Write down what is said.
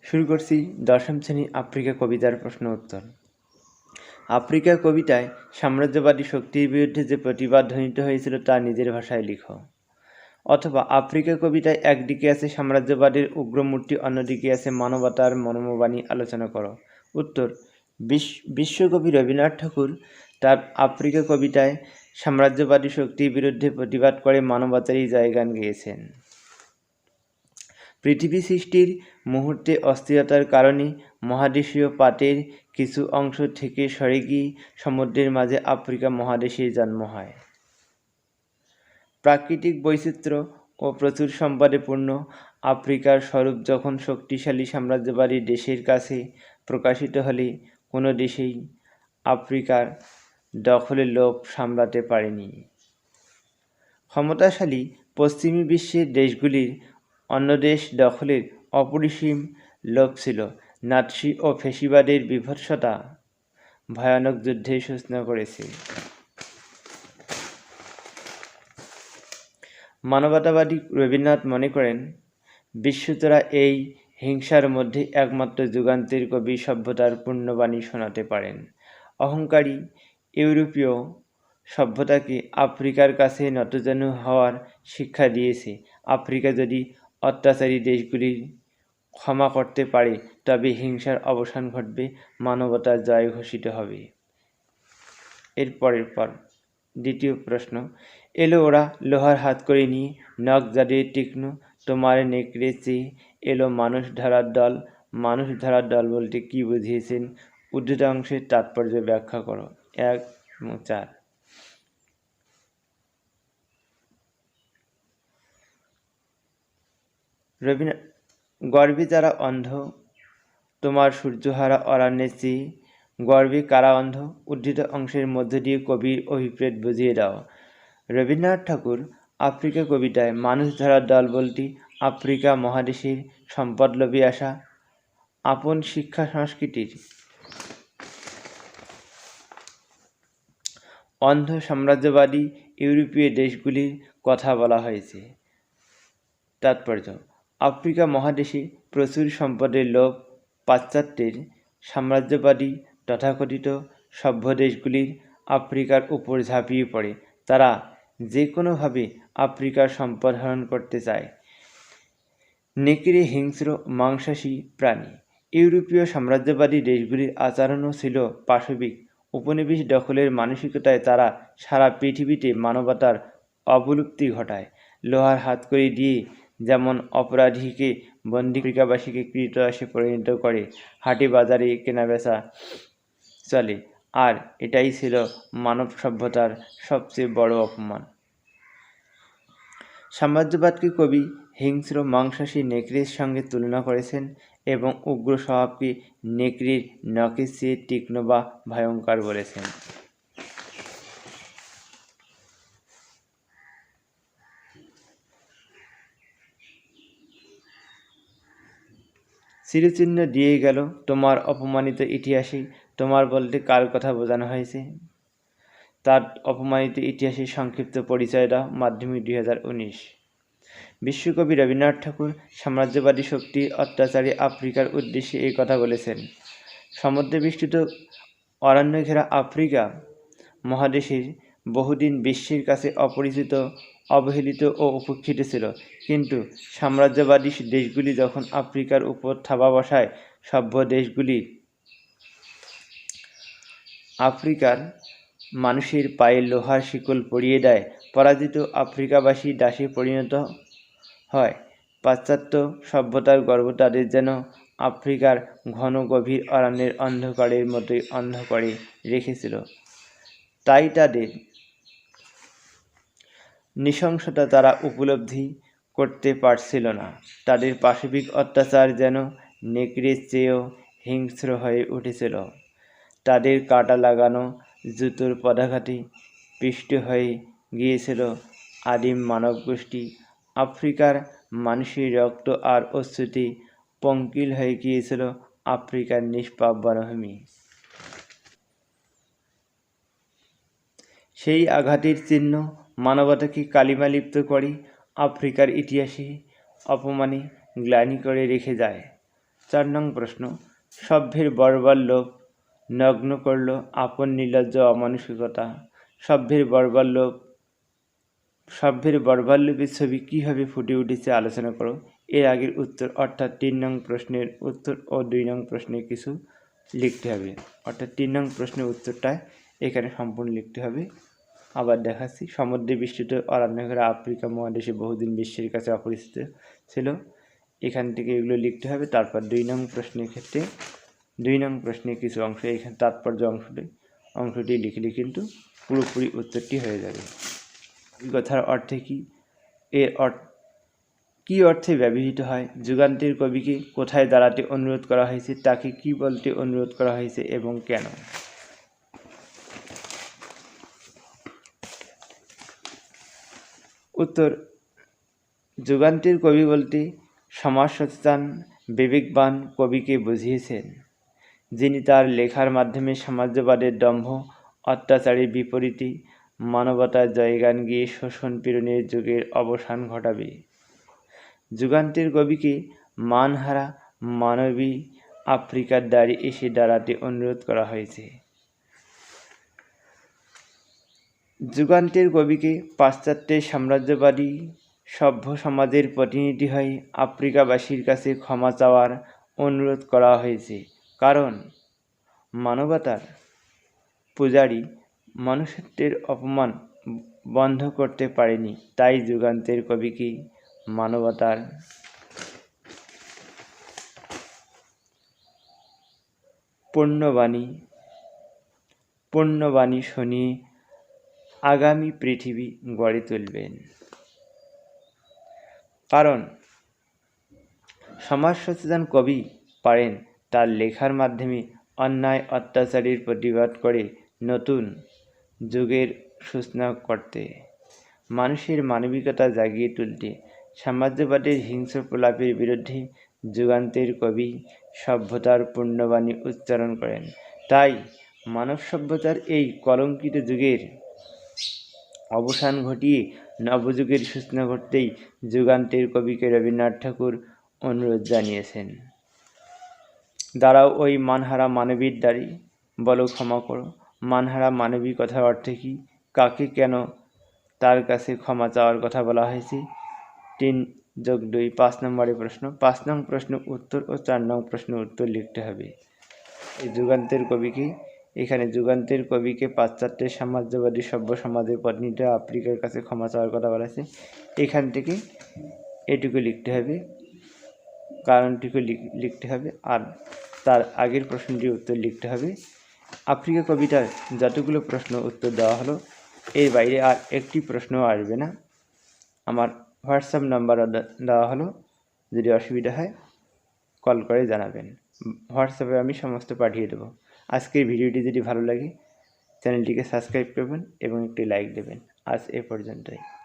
শুরু করছি দশম শ্রেণী আফ্রিকা কবিতার প্রশ্ন উত্তর। আফ্রিকা কবিতায় সাম্রাজ্যবাদী শক্তির বিরুদ্ধে যে প্রতিবাদ ধ্বনিত হয়েছিল তা নিজের ভাষায় লিখো। অথবা আফ্রিকা কবিতায় একদিকে আছে সাম্রাজ্যবাদের উগ্রমূর্তি, অন্যদিকে আছে মানবতার মর্মবাণী, আলোচনা করো। উত্তর, বিশ্বকবি রবীন্দ্রনাথ ঠাকুর তার আফ্রিকা কবিতায় সাম্রাজ্যবাদী শক্তির বিরুদ্ধে প্রতিবাদ করে মানবতারই জয়গান গেয়েছেন। পৃথিবী সৃষ্টির মুহূর্তে অস্থিরতার কারণে মহাদেশীয় পাতের কিছু অংশ থেকে সরে গিয়ে সমুদ্রের মাঝে আফ্রিকা মহাদেশের জন্ম হয়। প্রাকৃতিক বৈচিত্র্য ও প্রচুর সম্পদে পূর্ণ আফ্রিকার স্বরূপ যখন শক্তিশালী সাম্রাজ্যবাদী দেশের কাছে প্রকাশিত হলে কোনো দেশেই আফ্রিকার দখলের লোভ সামলাতে পারেনি। ক্ষমতাশালী পশ্চিমী বিশ্বের দেশগুলির অন্য দেশ দখলের অপরিসীম লোভ ছিল। নাৎসি ও ফ্যাসিবাদের বিভৎসতা ভয়ানক যুদ্ধের সূচনা করেছে। মানবতাবাদী রবীন্দ্রনাথ মনে করেন, বিশ্বজোড়া এই হিংসার মধ্যে একমাত্র যুগান্তের কবি সভ্যতার পূর্ণবাণী শোনাতে পারেন। অহংকারী ইউরোপীয় সভ্যতাকে আফ্রিকার কাছে নতজানু হওয়ার শিক্ষা দিয়েছে। আফ্রিকা যদি অত্যাচারী দেশগুলির ক্ষমা করতে পারে তবে হিংসার অবসান ঘটবে, মানবতার জয় ঘোষিত হবে। এরপরের পর দ্বিতীয় প্রশ্ন, এলো ওরা লোহার হাত করে নিয়ে, নখ যাদের তীক্ষ্ণ, তোমার নেকড়ে চেয়ে এলো মানুষ ধরার দল। মানুষ ধরার দল বলতে কি বুঝিয়েছেন? উদ্ধৃত অংশের তাৎপর্য ব্যাখ্যা করো। 1 এবং 4। রবীন্দ্রনাথ, গর্বে যারা অন্ধ, তোমার সূর্যহারা অরণ্যের চেয়ে গর্বে কারা অন্ধ। উদ্ধৃত অংশের মধ্য দিয়ে কবির অভিপ্রেত বুঝিয়ে দাও। রবীন্দ্রনাথ ঠাকুর আফ্রিকা কবিতায় মানুষ ধরার দল বলতে আফ্রিকা মহাদেশের সম্পদলোভী আসা আপন শিক্ষা সংস্কৃতির অন্ধ সাম্রাজ্যবাদী ইউরোপীয় দেশগুলির কথা বলা হয়েছে। তাৎপর্য, আফ্রিকা মহাদেশে প্রচুর সম্পদের লোভ পাশ্চাত্যের সাম্রাজ্যবাদী তথাকথিত সভ্য দেশগুলির আফ্রিকার উপর ঝাঁপিয়ে পড়ে। তারা যে কোনোভাবে আফ্রিকার সম্পদ হরণ করতে চায়। নেকড়ে হিংস্র মাংসাশী প্রাণী। ইউরোপীয় সাম্রাজ্যবাদী দেশগুলির আচরণও ছিল পাশবিক। উপনিবেশ দখলের মানসিকতায় তারা সারা পৃথিবীতে মানবতার অবলুপ্তি ঘটায়। লোহার হাতকড়ি দিয়ে যেমন অপরাধীকে বন্দী, আফ্রিকাবাসীকে কৃতদাসে পরিণত করে হাটে বাজারে কেনাবেচা চলে, আর এটাই ছিল মানব সভ্যতার সবচেয়ে বড় অপমান। সাম্রাজ্যবাদকে কবি হিংস্র মাংসাশী নেকড়ের সঙ্গে তুলনা করেছেন এবং উগ্র স্বভাবকে নেকড়ের নখের চেয়ে তীক্ষ্ণ বা ভয়ঙ্কর বলেছেন। চিরচিহ্ন দিয়ে গেল তোমার অপমানিত ইতিহাসে। তোমার বলতে কার কথা বোঝানো হয়েছে? তার অপমানিত ইতিহাসের সংক্ষিপ্ত পরিচয় দাও। মাধ্যমিক 2019। বিশ্বকবি রবীন্দ্রনাথ ঠাকুর সাম্রাজ্যবাদী শক্তির অত্যাচারে আফ্রিকার উদ্দেশ্যে এই কথা বলেছেন। সমুদ্রবেষ্টিত অরণ্য ঘেরা আফ্রিকা মহাদেশের বহুদিন বিশ্বের কাছে অপরিচিত, অবহেলিত ও উপেক্ষিত ছিল। কিন্তু সাম্রাজ্যবাদী দেশগুলি যখন আফ্রিকার উপর থাবা বসায়, সভ্য দেশগুলি আফ্রিকার মানুষের পায়ে লোহার শিকল পরিয়ে দেয়। পরাজিত আফ্রিকাবাসী দাসে পরিণত হয়। পাশ্চাত্য সভ্যতার গর্ব তাদের যেন আফ্রিকার ঘন গভীর অরণ্যের অন্ধকারের মতোই অন্ধ করে রেখেছিল। তাই তাদের নৃশংসতা তারা উপলব্ধি করতে পারছিল না। তাদের পাশবিক অত্যাচার যেন নেকড়ের চেয়েও হিংস্র হয়ে উঠেছিল। তাদের কাঁটা লাগানো জুতোর পদাঘাতে পিষ্ট হয়ে গিয়েছিল আদিম মানব গোষ্ঠী। আফ্রিকার মানুষের রক্ত আর অশ্রুতে পঙ্কিল হয়ে গিয়েছিল আফ্রিকার নিষ্পাপ বনভূমি। সেই আঘাতের চিহ্ন মানবতাকে কালিমালিপ্ত করে আফ্রিকার ইতিহাসে অপমানে গ্লানি করে রেখে যায়। 4 নং প্রশ্ন, সভ্যের বর্বর লোভ নগ্ন করল আপন নির্লজ্জ অমানসিকতা। সভ্যের বর্বর লোভের ছবি কীভাবে ফুটে উঠেছে আলোচনা করো। এর আগের উত্তর অর্থাৎ 3 নং প্রশ্নের উত্তর ও 2 নং প্রশ্নে কিছু লিখতে হবে, অর্থাৎ 3 নং প্রশ্নের উত্তরটা এখানে সম্পূর্ণ লিখতে হবে। আবার দেখাচ্ছি, সমুদ্রে বেষ্টিত অরণ্য ঘেরা আফ্রিকা মহাদেশে বহুদিন বিশ্বের কাছে অপরিচিত ছিল। এখান থেকে এগুলো লিখতে হবে। তারপর 2 নং প্রশ্নের ক্ষেত্রে 2 নং প্রশ্নের কিছু অংশ এখানে তাৎপর্য অংশটি লিখলে কিন্তু পুরোপুরি উত্তরটি হয়ে যাবে। এই কথার অর্থে কি, এর কী অর্থে ব্যবহৃত হয়, যুগান্তের কবিকে কোথায় দাঁড়াতে অনুরোধ করা হয়েছে, তাকে কি বলতে অনুরোধ করা হয়েছে এবং কেন। উত্তর, যুগান্তের কবি বলতে সমাজ সচেতন বিবেকবান কবিকে বুঝিয়েছেন, যিনি তার লেখার মাধ্যমে সাম্রাজ্যবাদের দম্ভ অত্যাচারের বিপরীতে মানবতার জয়গান গিয়ে শোষণ পীড়নের যুগের অবসান ঘটাবে। যুগান্তের কবিকে মানহারা মানবী আফ্রিকার দ্বারে এসে দাঁড়াতে অনুরোধ করা হয়েছে। যুগান্তের কবিকে পাশ্চাত্যের সাম্রাজ্যবাদী সভ্য সমাজের প্রতিনিধি হয়ে আফ্রিকাবাসীর কাছে ক্ষমা চাওয়ার অনুরোধ করা হয়েছে, কারণ মানবতার পূজারী মনুষ্যত্বের অপমান বন্ধ করতে পারেনি। তাই যুগান্তের কবিকে মানবতার পূর্ণবাণী শুনিয়ে আগামী পৃথিবী গড়ে তুলবেন। কারণ সমাজ সচেতন কবি পারেন তার লেখার মাধ্যমে অন্যায় অত্যাচারের প্রতিবাদ করে নতুন যুগের সূচনা করতে, মানুষের মানবিকতা জাগিয়ে তুলতে। সাম্রাজ্যবাদের হিংস্র প্রলাপের বিরুদ্ধে যুগান্তের কবি সভ্যতার পূর্ণবাণী উচ্চারণ করেন। তাই মানব সভ্যতার এই কলঙ্কিত যুগের অবসান ঘটিয়ে নবযুগের সূচনা করতেই যুগান্তের কবিকে রবীন্দ্রনাথ ঠাকুর অনুরোধ জানিয়েছেন, দাঁড়াও ওই মানহারা মানবীর দ্বারে, বলো ক্ষমা করো। মানহারা মানবী কথার অর্থে কি, কাকে কেন তার কাছে ক্ষমা চাওয়ার কথা বলা হয়েছে। 3+2 5 নম্বরের প্রশ্ন। 5 নং প্রশ্ন উত্তর ও 4 নং প্রশ্ন উত্তর লিখতে হবে। এই যুগান্তের কবিকে, এখানে যুগান্তের কবিকে পাশ্চাত্যের সাম্রাজ্যবাদী সভ্য সমাজের প্রতিনিধি আফ্রিকার কাছে ক্ষমা চাওয়ার কথা বলা হয়েছে। এখান থেকে এটুকু লিখতে হবে, কারণটুকু লিখতে হবে, আর তার আগের প্রশ্নটির উত্তর লিখতে হবে। আফ্রিকা কবিতার যতগুলো প্রশ্ন উত্তর দেওয়া হলো, এর বাইরে আর একটি প্রশ্নও আসবে না। আমার হোয়াটসঅ্যাপ নাম্বার দেওয়া হলো, যদি অসুবিধা হয় কল করে জানাবেন, হোয়াটসঅ্যাপে আমি সমস্ত পাঠিয়ে দেবো। আজকের ভিডিওটি যদি ভালো লাগে চ্যানেলটিকে সাবস্ক্রাইব করবেন এবং একটি লাইক দেবেন। আজ এ পর্যন্তই।